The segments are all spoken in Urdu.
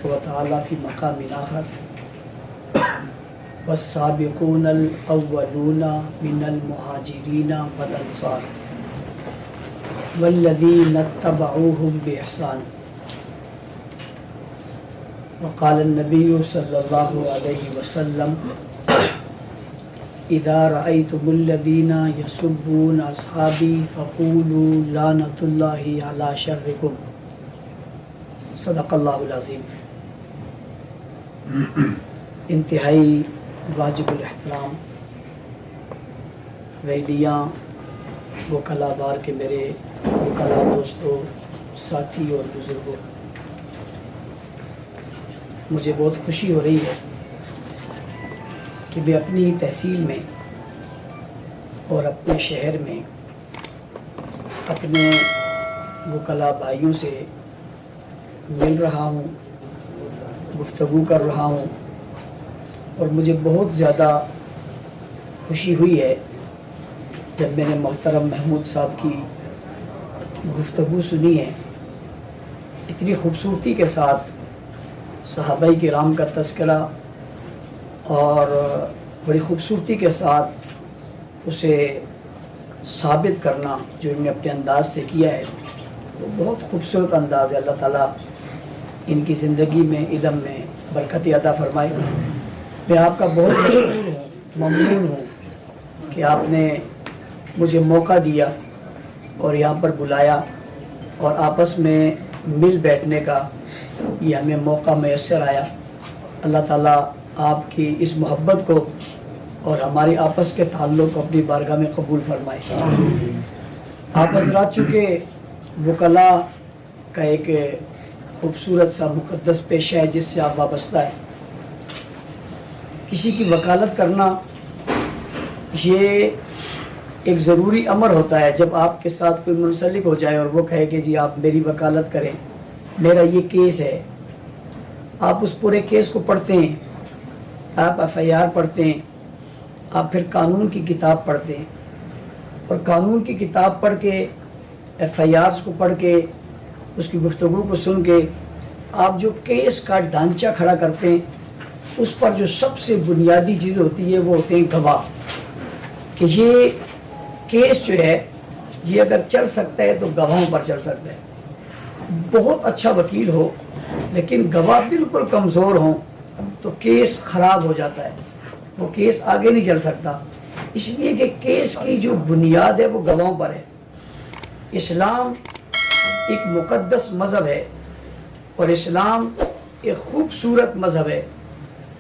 وتعالى في مقام آخر والسابقون الأولون من المهاجرين والأنصار والذين اتبعوهم بإحسان وقال النبي صلى الله عليه وسلم إذا رأيتم الذين يسبون أصحابي فقولوا لعنة الله على شركم صدق اللہ العظیم۔ انتہائی واجب الاحترام ویلیاں، وکلاء بار کے میرے وکلاء دوستوں، ساتھی اور بزرگوں، مجھے بہت خوشی ہو رہی ہے کہ میں اپنی تحصیل میں اور اپنے شہر میں اپنے وکلاء بھائیوں سے مل رہا ہوں، گفتگو کر رہا ہوں، اور مجھے بہت زیادہ خوشی ہوئی ہے جب میں نے محترم محمود صاحب کی گفتگو سنی ہے۔ اتنی خوبصورتی کے ساتھ صحابہ کرام کا تذکرہ اور بڑی خوبصورتی کے ساتھ اسے ثابت کرنا جو انہوں نے اپنے انداز سے کیا ہے، وہ بہت خوبصورت انداز ہے۔ اللہ تعالیٰ ان کی زندگی میں علم میں برکت عطا فرمائے۔ میں آپ کا بہت مشکور ہوں، ممنون ہوں کہ آپ نے مجھے موقع دیا اور یہاں پر بلایا اور آپس میں مل بیٹھنے کا یہ ہمیں موقع میسر آیا۔ اللہ تعالیٰ آپ کی اس محبت کو اور ہماری آپس کے تعلق کو اپنی بارگاہ میں قبول فرمائے۔ آپ حضرات چونکہ وکلاء کا ایک خوبصورت سا مقدس پیشہ ہے جس سے آپ وابستہ ہے، کسی کی وکالت کرنا یہ ایک ضروری امر ہوتا ہے۔ جب آپ کے ساتھ کوئی منسلک ہو جائے اور وہ کہے کہ جی آپ میری وکالت کریں، میرا یہ کیس ہے، آپ اس پورے کیس کو پڑھتے ہیں، آپ FIR پڑھتے ہیں، آپ پھر قانون کی کتاب پڑھتے ہیں، اور قانون کی کتاب پڑھ کے FIRs کو پڑھ کے اس کی گفتگو کو سن کے آپ جو کیس کا ڈھانچہ کھڑا کرتے ہیں، اس پر جو سب سے بنیادی چیز ہوتی ہے وہ ہوتے ہیں گواہ، کہ یہ کیس جو ہے یہ اگر چل سکتا ہے تو گواہوں پر چل سکتا ہے۔ بہت اچھا وکیل ہو لیکن گواہ بالکل کمزور ہوں تو کیس خراب ہو جاتا ہے، وہ کیس آگے نہیں چل سکتا۔ اس لیے کہ کیس کی جو بنیاد ہے وہ گواہوں پر ہے۔ اسلام ایک مقدس مذہب ہے اور اسلام ایک خوبصورت مذہب ہے۔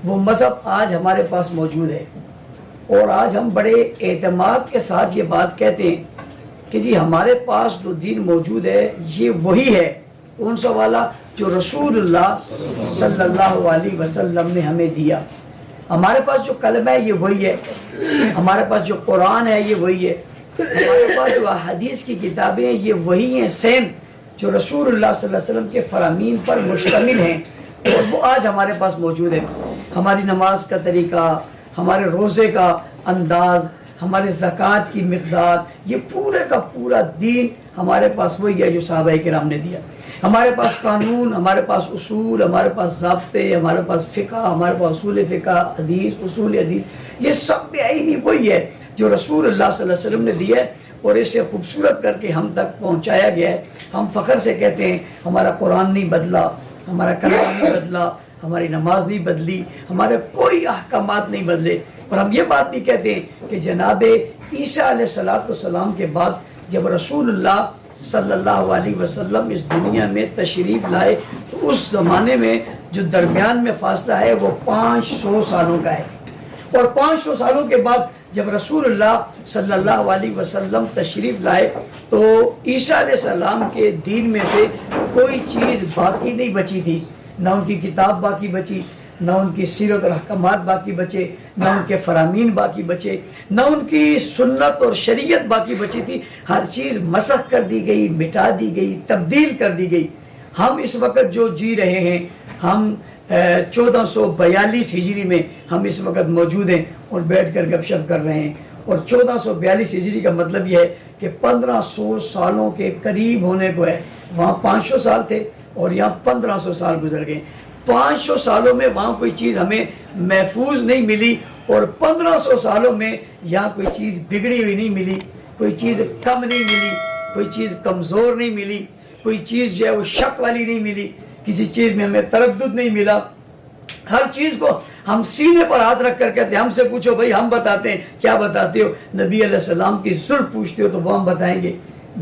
وہ مذہب آج ہمارے پاس موجود ہے اور آج ہم بڑے اعتماد کے ساتھ یہ بات کہتے ہیں کہ جی ہمارے پاس جو دین موجود ہے یہ وہی ہے، کون سا والا؟ جو رسول اللہ صلی اللہ علیہ وسلم نے ہمیں دیا۔ ہمارے پاس جو کلمہ ہے یہ وہی ہے، ہمارے پاس جو قرآن ہے یہ وہی ہے، ہمارے پاس جو حدیث کی کتابیں ہیں یہ وہی ہیں، سیم جو رسول اللہ صلی اللہ علیہ وسلم کے فرامین پر مشتمل ہیں، اور وہ آج ہمارے پاس موجود ہے۔ ہماری نماز کا طریقہ، ہمارے روزے کا انداز، ہمارے زکوٰۃ کی مقدار، یہ پورے کا پورا دین ہمارے پاس وہی ہے جو صحابہ کرام نے دیا۔ ہمارے پاس قانون، ہمارے پاس اصول، ہمارے پاس ضابطے، ہمارے پاس فقہ، ہمارے پاس اصول فقہ، حدیث، اصول حدیث، یہ سب بعینی وہی ہے جو رسول اللہ صلی اللہ علیہ وسلم نے دیا ہے، اور اسے خوبصورت کر کے ہم تک پہنچایا گیا ہے۔ ہم فخر سے کہتے ہیں ہمارا قرآن نہیں بدلا، ہمارا کلام نہیں بدلا، ہماری نماز نہیں بدلی، ہمارے کوئی احکامات نہیں بدلے، اور ہم یہ بات بھی کہتے ہیں کہ جناب عیسیٰ علیہ السلام کے بعد جب رسول اللہ صلی اللہ علیہ وسلم اس دنیا میں تشریف لائے تو اس زمانے میں جو درمیان میں فاصلہ ہے وہ 500 سالوں کا ہے، اور 500 سالوں کے بعد جب رسول اللہ صلی اللہ علیہ وسلم تشریف لائے تو عیسیٰ علیہ السلام کے دین میں سے کوئی چیز باقی نہیں بچی تھی، نہ ان کی کتاب باقی بچی، نہ ان کی سیرت اور احکامات باقی بچے، نہ ان کے فرامین باقی بچے، نہ ان کی سنت اور شریعت باقی بچی تھی۔ ہر چیز مسخ کر دی گئی، مٹا دی گئی، تبدیل کر دی گئی۔ ہم اس وقت جو جی رہے ہیں، ہم 1442 ہجری میں ہم اس وقت موجود ہیں اور بیٹھ کر گپ شپ کر رہے ہیں، اور 1442 ہجری کا مطلب یہ ہے کہ 1500 سالوں کے قریب ہونے کو ہے۔ وہاں 500 سال تھے اور یہاں 1500 سال گزر گئے۔ 500 سالوں میں وہاں کوئی چیز ہمیں محفوظ نہیں ملی اور 1500 سالوں میں یہاں کوئی چیز بگڑی ہوئی نہیں ملی, کوئی چیز کم نہیں ملی, کوئی چیز کمزور نہیں ملی, کوئی چیز جو ہے وہ شک والی نہیں ملی, کسی چیز میں ہمیں تردد نہیں ملا. ہر چیز کو ہم سینے پر ہاتھ رکھ کر کہتے ہیں ہم سے پوچھو بھائی ہم بتاتے ہیں. کیا بتاتے ہو؟ نبی علیہ السلام کی زلف پوچھتے ہو تو وہ ہم بتائیں گے,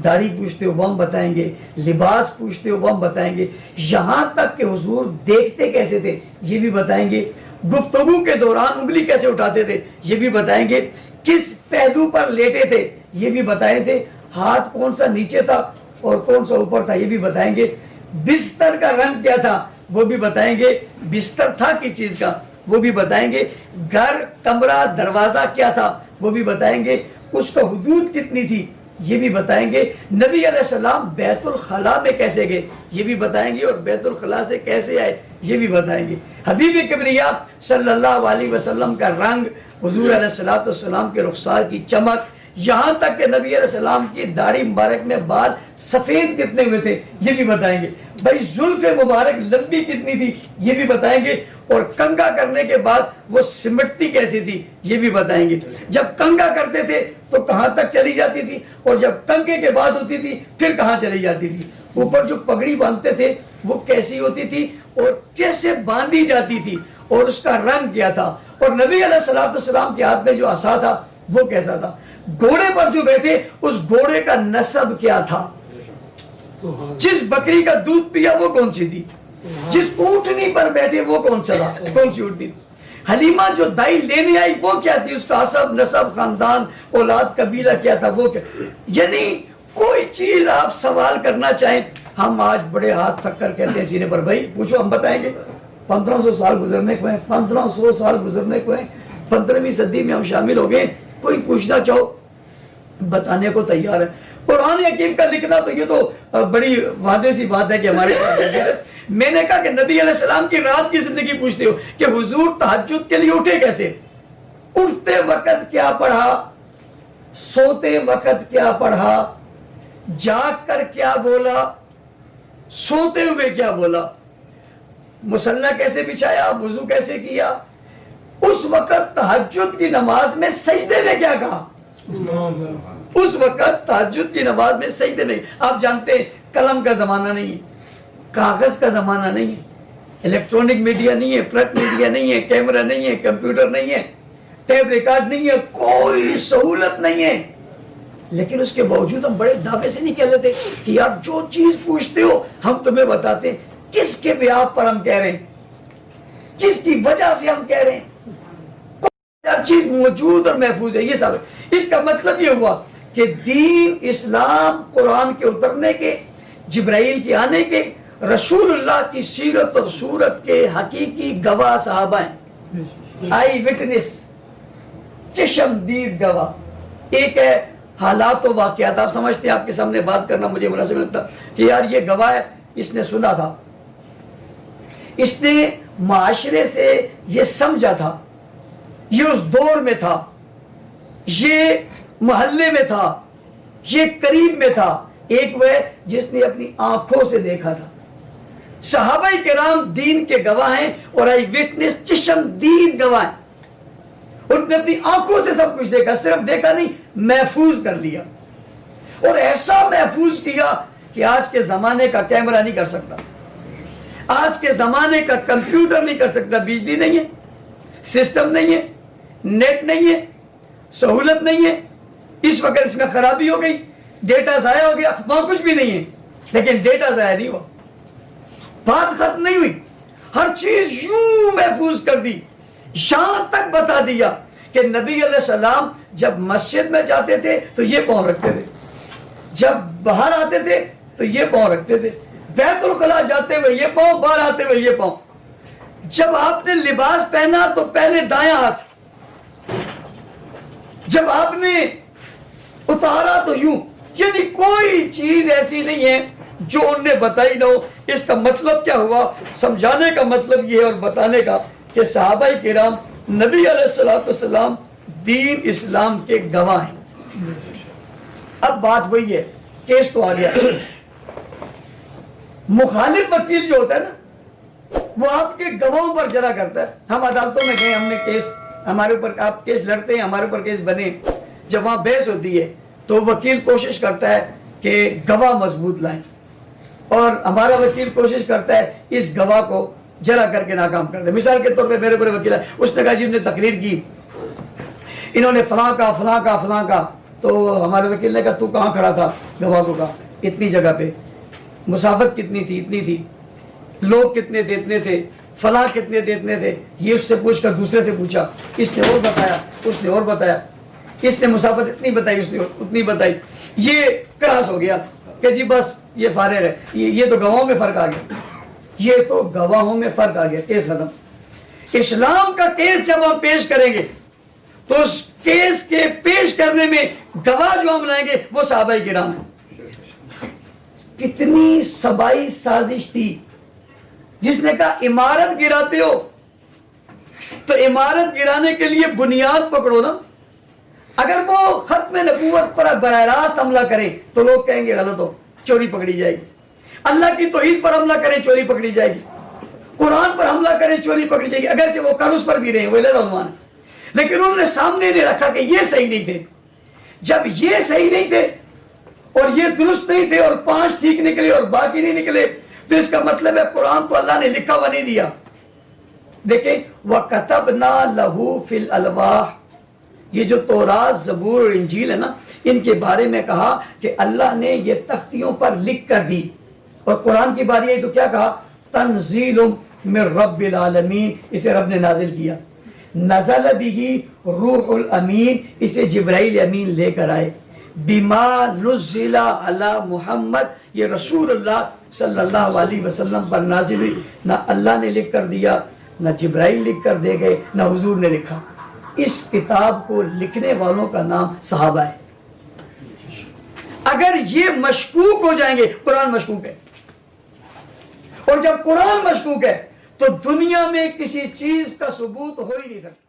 داڑھی پوچھتے ہو وہ ہم بتائیں گے, لباس پوچھتے ہو وہ ہم بتائیں گے, یہاں تک کہ حضور دیکھتے کیسے تھے یہ بھی بتائیں گے, گفتگو کے دوران انگلی کیسے اٹھاتے تھے یہ بھی بتائیں گے, کس پہلو پر لیٹے تھے یہ بھی بتائے تھے, ہاتھ کون سا نیچے تھا اور کون سا اوپر تھا یہ بھی بتائیں گے, بستر کا رنگ کیا تھا وہ بھی بتائیں گے, بستر تھا کس چیز کا وہ بھی بتائیں گے, گھر کمرہ دروازہ کیا تھا وہ بھی بتائیں گے, اس کا حدود کتنی تھی یہ بھی بتائیں گے, نبی علیہ السلام بیت الخلاء میں کیسے گئے یہ بھی بتائیں گے, اور بیت الخلاء سے کیسے آئے یہ بھی بتائیں گے. حبیب کبریا صلی اللہ علیہ وسلم کا رنگ, حضور علیہ السلام کے رخسار کی چمک, یہاں تک کہ نبی علیہ السلام کی داڑھی مبارک میں بال سفید کتنے ہوئے تھے یہ بھی بتائیں گے, بھائی زلف مبارک لمبی کتنی تھی یہ بھی بتائیں گے, اور کنگا کرنے کے بعد وہ سمٹتی کیسی تھی یہ بھی بتائیں گے. جب کنگا کرتے تھے تو کہاں تک چلی جاتی تھی, اور جب کنگے کے بعد ہوتی تھی پھر کہاں چلی جاتی تھی, اوپر جو پگڑی باندھتے تھے وہ کیسی ہوتی تھی اور کیسے باندھی جاتی تھی, اور اس کا رنگ کیا تھا, اور نبی علیہ السلام کے ہاتھ میں جو عصا تھا وہ کیسا تھا, گھوڑے پر جو بیٹھے اس گھوڑے کا نسب کیا تھا, جس بکری کا دودھ پیا وہ کون سی تھی, جس اونٹنی پر بیٹھے وہ کون سا تھا, کون سی اونٹنی تھی, حلیمہ جو دائی لینے آئی وہ کیا تھی, اس کا حسب نسب خاندان اولاد قبیلہ کیا تھا وہ کیا, یعنی کوئی چیز آپ سوال کرنا چاہیں ہم آج بڑے ہاتھ تھک کر کہتے ہیں سینے پر بھائی پوچھو ہم بتائیں گے. 1500 سال گزرنے کو ہیں, 1500 سال گزرنے کو ہیں, 15ویں صدی میں ہم شامل ہو گئے, کوئی پوچھنا چاہو بتانے کو تیار ہے. قرآن حکیم کا لکھنا تو یہ تو بڑی واضح سی بات ہے کہ ہمارے پاس. میں نے کہا کہ نبی علیہ السلام کی رات کی زندگی پوچھتے ہو کہ حضور تہجد کے لیے اٹھے کیسے, اٹھتے وقت کیا پڑھا, سوتے وقت کیا پڑھا, جاگ کر کیا بولا, سوتے ہوئے کیا بولا, مصلی کیسے بچھایا, وضو کیسے کیا, اس وقت تہجد کی نماز میں سجدے میں کیا کہا, اس وقت تہجد کی نماز میں سجدے نہیں. آپ جانتے ہیں قلم کا زمانہ نہیں ہے, کاغذ کا زمانہ نہیں ہے, الیکٹرانک میڈیا نہیں ہے, پرنٹ میڈیا نہیں ہے, کیمرہ نہیں ہے, کمپیوٹر نہیں ہے, ٹیپ ریکارڈ نہیں ہے, کوئی سہولت نہیں ہے, لیکن اس کے باوجود ہم بڑے دعوے سے نہیں کہہ لیتے کہ یار جو چیز پوچھتے ہو ہم تمہیں بتاتے ہیں. کس کے بیاپ پر ہم کہہ رہے ہیں, کس کی وجہ سے ہم کہہ رہے ہیں, ہر چیز موجود اور محفوظ ہے. یہ سب اس کا مطلب یہ ہوا کہ دین اسلام قرآن کے اترنے کے, جبرائیل کے آنے کے, رسول اللہ کی سیرت اور صورت کے حقیقی گواہ صحابہ ہیں, آئی وٹنس, چشم دید گواہ. ایک ہے حالات و واقعات, آپ سمجھتے ہیں آپ کے سامنے بات کرنا مجھے مناسب لگتا کہ یار یہ گواہ ہے, اس نے سنا تھا, اس نے معاشرے سے یہ سمجھا تھا, یہ اس دور میں تھا, یہ محلے میں تھا, یہ قریب میں تھا. ایک وہ جس نے اپنی آنکھوں سے دیکھا تھا. صحابہ کرام دین کے گواہ ہیں اور آئی وٹنس چشم دید گواہ ہیں. انہوں نے اپنی آنکھوں سے سب کچھ دیکھا, صرف دیکھا نہیں محفوظ کر لیا, اور ایسا محفوظ کیا کہ آج کے زمانے کا کیمرہ نہیں کر سکتا, آج کے زمانے کا کمپیوٹر نہیں کر سکتا. بجلی نہیں ہے, سسٹم نہیں ہے, نیٹ نہیں ہے, سہولت نہیں ہے. اس وقت اس میں خرابی ہو گئی, ڈیٹا ضائع ہو گیا, وہاں کچھ بھی نہیں ہے, لیکن ڈیٹا ضائع نہیں ہوا, بات ختم نہیں ہوئی, ہر چیز یوں محفوظ کر دی. یہاں تک بتا دیا کہ نبی علیہ السلام جب مسجد میں جاتے تھے تو یہ پاؤں رکھتے تھے, جب باہر آتے تھے تو یہ پاؤں رکھتے تھے, بیت الخلاء جاتے ہوئے یہ پاؤں, باہر آتے ہوئے یہ پاؤں. جب آپ نے لباس پہنا تو پہلے دایاں ہاتھ, جب آپ نے اتارا تو یوں. یعنی کوئی چیز ایسی نہیں ہے جو ان نے بتائی نہ ہو. اس کا مطلب کیا ہوا, سمجھانے کا مطلب یہ اور بتانے کا کہ صحابہ کرام نبی علیہ السلام دین اسلام کے گواہ ہیں. اب بات وہی ہے, کیس تو آ گیا. مخالف وکیل جو ہوتا ہے نا وہ آپ کے گواہوں پر جرا کرتا ہے. ہم عدالتوں میں گئے, ہم نے کیس, ہمارے اوپر آپ کیس لڑتے ہیں, ہمارے اوپر کیس بنے, جب وہاں بحث ہوتی ہے تو وکیل کوشش کرتا ہے کہ گواہ مضبوط لائیں, اور ہمارا وکیل کوشش کرتا ہے اس گواہ کو جرا کر کے ناکام کر دے. مثال کے طور پہ میرے اوپر وکیل ہے, اس نے کہا جی نے تقریر کی, انہوں نے فلاں کا فلاں کا فلاں کا, تو ہمارے وکیل نے کہا تو کہاں کھڑا تھا؟ گواہ کو کہا اتنی جگہ پہ, مسافت کتنی تھی؟ اتنی تھی, لوگ کتنے تھے؟ اتنے تھے, فلاں کتنے تھے؟ اتنے تھے. یہ اس سے پوچھ کر دوسرے سے پوچھا, اس نے اور بتایا, اس نے اور بتایا, اس نے مسافت اتنی بتائی, اس نے اتنی بتائی. یہ کراس ہو گیا کہ جی بس یہ فارغ ہے. یہ تو گواہوں میں فرق آ گیا, یہ تو گواہوں میں فرق آ گیا, کیس ختم. اسلام کا کیس جب ہم پیش کریں گے تو اس کیس کے پیش کرنے میں گواہ جو ہم لائیں گے وہ صحابہ کرام ہیں. کتنی سبائی سازش تھی. جس نے کہا عمارت گراتے ہو تو عمارت گرانے کے لیے بنیاد پکڑو نا. اگر وہ ختم نبوت پر براہ راست حملہ کرے تو لوگ کہیں گے غلط ہو, چوری پکڑی جائے گی. اللہ کی توحید پر حملہ کریں, چوری پکڑی جائے گی. قرآن پر حملہ کریں, چوری پکڑی جائے گی. اگرچہ وہ قرض پر بھی رہے ہیں, وہ علیحدہ عنوان ہے, لیکن انہوں نے سامنے نہیں رکھا کہ یہ صحیح نہیں تھے. جب یہ صحیح نہیں تھے اور یہ درست نہیں تھے اور 5 ٹھیک نکلے اور باقی نہیں نکلے, تو اس کا مطلب ہے قرآن تو اللہ نے لکھا ہوا نہیں دیا. دیکھیں وَكَتَبْنَا لَهُ فِي الْأَلْوَاحِ, یہ جو تورات, زبور اور انجیل ہے نا, ان کے بارے میں کہا کہ اللہ نے یہ تختیوں پر لکھ کر دی. اور قرآن کی باری ہے تو کیا کہا؟ تنزیل من رب العالمین, اسے رب نے نازل کیا. نزل بہ روح الامین, اسے جبرائیل امین لے کر آئے. بما نزل علی محمد, یہ رسول اللہ صلی اللہ علیہ وسلم پر نازل ہوئی. نہ اللہ نے لکھ کر دیا, نہ جبرائیل لکھ کر دے گئے, نہ حضور نے لکھا. اس کتاب کو لکھنے والوں کا نام صحابہ ہے. اگر یہ مشکوک ہو جائیں گے, قرآن مشکوک ہے, اور جب قرآن مشکوک ہے تو دنیا میں کسی چیز کا ثبوت ہو ہی نہیں سکتا.